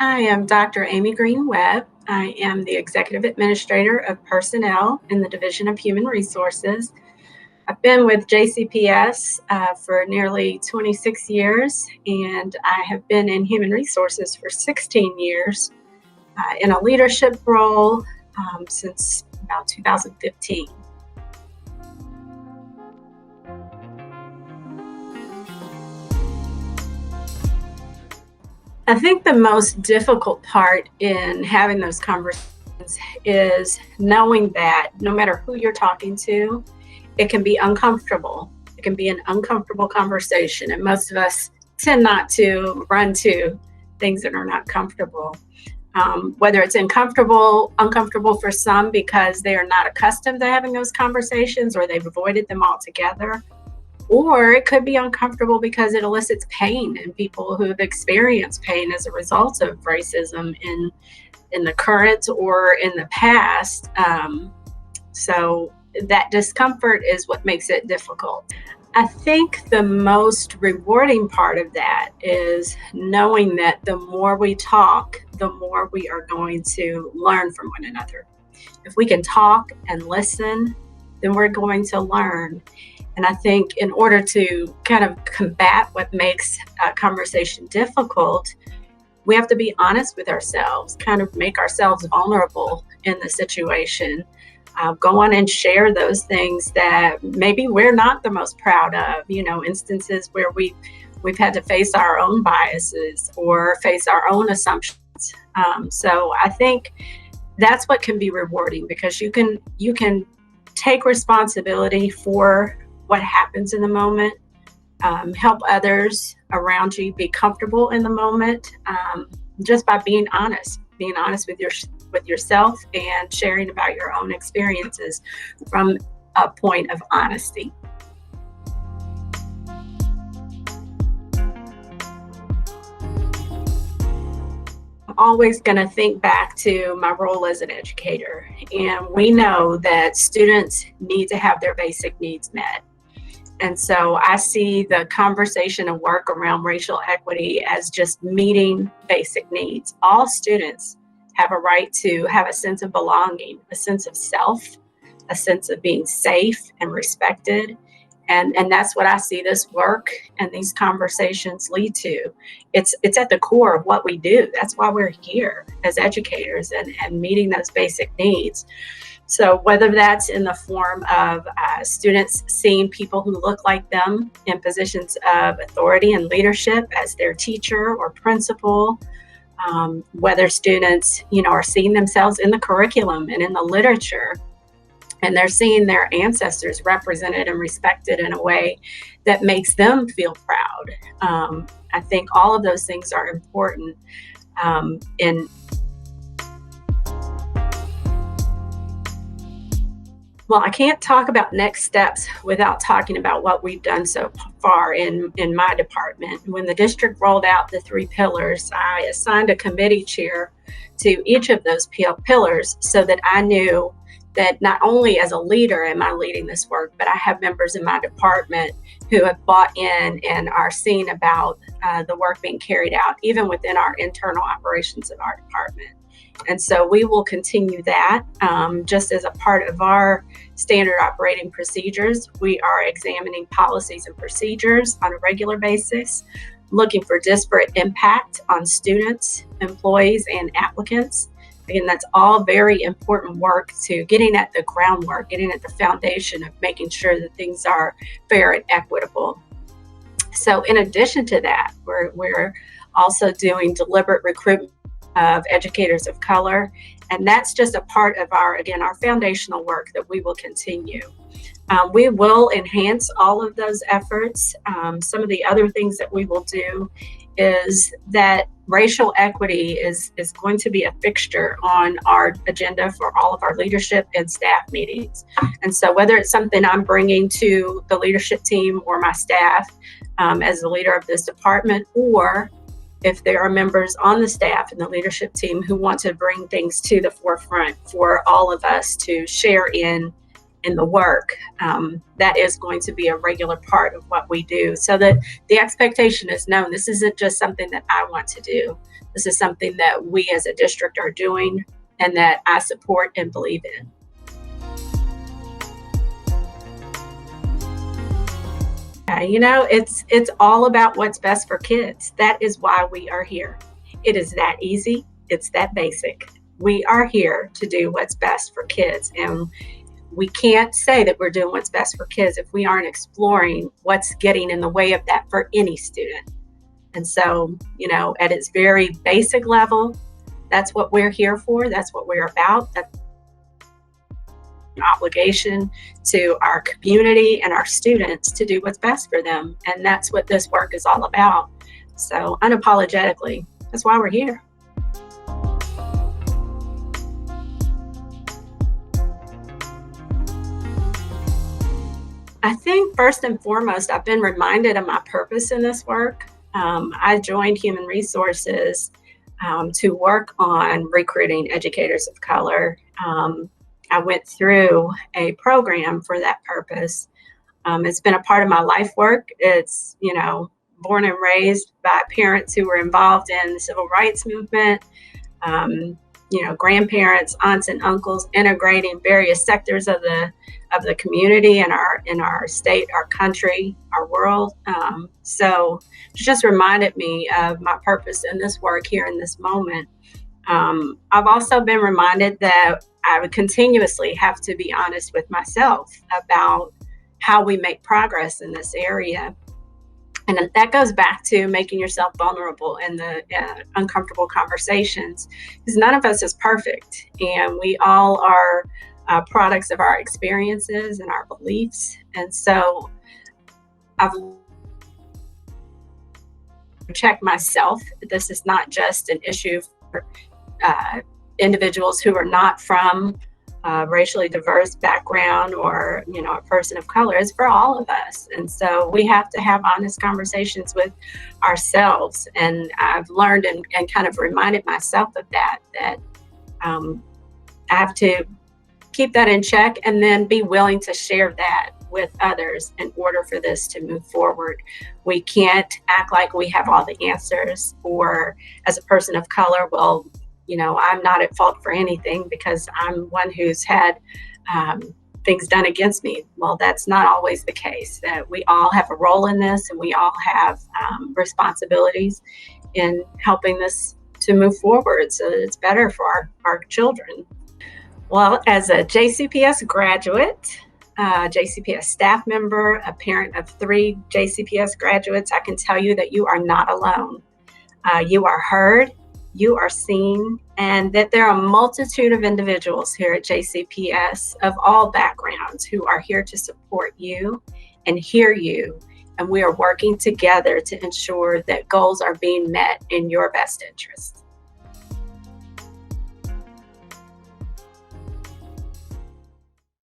I am Dr. Aimee Green-Webb. I am the Executive Administrator of Personnel in the Division of Human Resources. I've been with JCPS for nearly 26 years, and I have been in Human Resources for 16 years in a leadership role since about 2015. I think the most difficult part in having those conversations is knowing that no matter who you're talking to, it can be uncomfortable. It can be an uncomfortable conversation, and most of us tend not to run to things that are not comfortable. Whether it's uncomfortable for some because they are not accustomed to having those conversations or they've avoided them altogether, or it could be uncomfortable because it elicits pain in people who have experienced pain as a result of racism in the current or in the past. So that discomfort is what makes it difficult. I think the most rewarding part of that is knowing that the more we talk, the more we are going to learn from one another. If we can talk and listen, then we're going to learn. And I think in order to kind of combat what makes a conversation difficult, we have to be honest with ourselves, kind of make ourselves vulnerable in the situation. Go on and share those things that maybe we're not the most proud of, instances where we've had to face our own biases or face our own assumptions. So I think that's what can be rewarding, because you can take responsibility for what happens in the moment, help others around you be comfortable in the moment, just by being honest with yourself and sharing about your own experiences from a point of honesty. I'm always going to think back to my role as an educator, and we know that students need to have their basic needs met. And so I see the conversation and work around racial equity as just meeting basic needs. All students have a right to have a sense of belonging, a sense of self, a sense of being safe and respected. And that's what I see this work and these conversations lead to. It's at the core of what we do. That's why we're here as educators and meeting those basic needs. So whether that's in the form of students seeing people who look like them in positions of authority and leadership as their teacher or principal, whether students, are seeing themselves in the curriculum and in the literature, and they're seeing their ancestors represented and respected in a way that makes them feel proud. I think all of those things are important Well, I can't talk about next steps without talking about what we've done so far in my department. When the district rolled out the 3 pillars, I assigned a committee chair to each of those pillars so that I knew that not only as a leader am I leading this work, but I have members in my department who have bought in and are seeing about the work being carried out, even within our internal operations of our department. And so we will continue that just as a part of our standard operating procedures. We are examining policies and procedures on a regular basis, looking for disparate impact on students, employees, and applicants. Again, that's all very important work to getting at the groundwork, getting at the foundation of making sure that things are fair and equitable. So in addition to that, we're also doing deliberate recruitment of educators of color, and that's just a part of our foundational work that we will continue. We will enhance all of those efforts. Some of the other things that we will do is that racial equity is going to be a fixture on our agenda for all of our leadership and staff meetings. And so whether it's something I'm bringing to the leadership team or my staff as the leader of this department, or if there are members on the staff and the leadership team who want to bring things to the forefront for all of us to share in in the work, that is going to be a regular part of what we do, so that the expectation is known. This isn't just something that I want to do. This is something that we as a district are doing and that I support and believe in. It's all about what's best for kids. That is why we are here. It is that easy. It's that basic. We are here to do what's best for kids, and we can't say that we're doing what's best for kids if we aren't exploring what's getting in the way of that for any student. And so, at its very basic level, that's what we're here for. That's what we're about. That's an obligation to our community and our students to do what's best for them. And that's what this work is all about. So unapologetically, that's why we're here. I think first and foremost, I've been reminded of my purpose in this work. I joined Human Resources to work on recruiting educators of color. I went through a program for that purpose. It's been a part of my life work. It's, born and raised by parents who were involved in the civil rights movement, grandparents, aunts and uncles, integrating various sectors of the community in our state, our country, our world. So it just reminded me of my purpose in this work here in this moment. I've also been reminded that I would continuously have to be honest with myself about how we make progress in this area. And that goes back to making yourself vulnerable in the uncomfortable conversations, because none of us is perfect, and we all are products of our experiences and our beliefs. And so I've checked myself. This is not just an issue for individuals who are not from racially diverse background or a person of color. It's for all of us. And so we have to have honest conversations with ourselves. And I've learned and kind of reminded myself of that I have to keep that in check and then be willing to share that with others in order for this to move forward. We can't act like we have all the answers, or as a person of color, well, I'm not at fault for anything because I'm one who's had things done against me. Well, that's not always the case. That we all have a role in this, and we all have responsibilities in helping this to move forward so that it's better for our children. Well, as a JCPS graduate, JCPS staff member, a parent of 3 JCPS graduates, I can tell you that you are not alone. You are heard, you are seen, and that there are a multitude of individuals here at JCPS of all backgrounds who are here to support you and hear you. And we are working together to ensure that goals are being met in your best interest.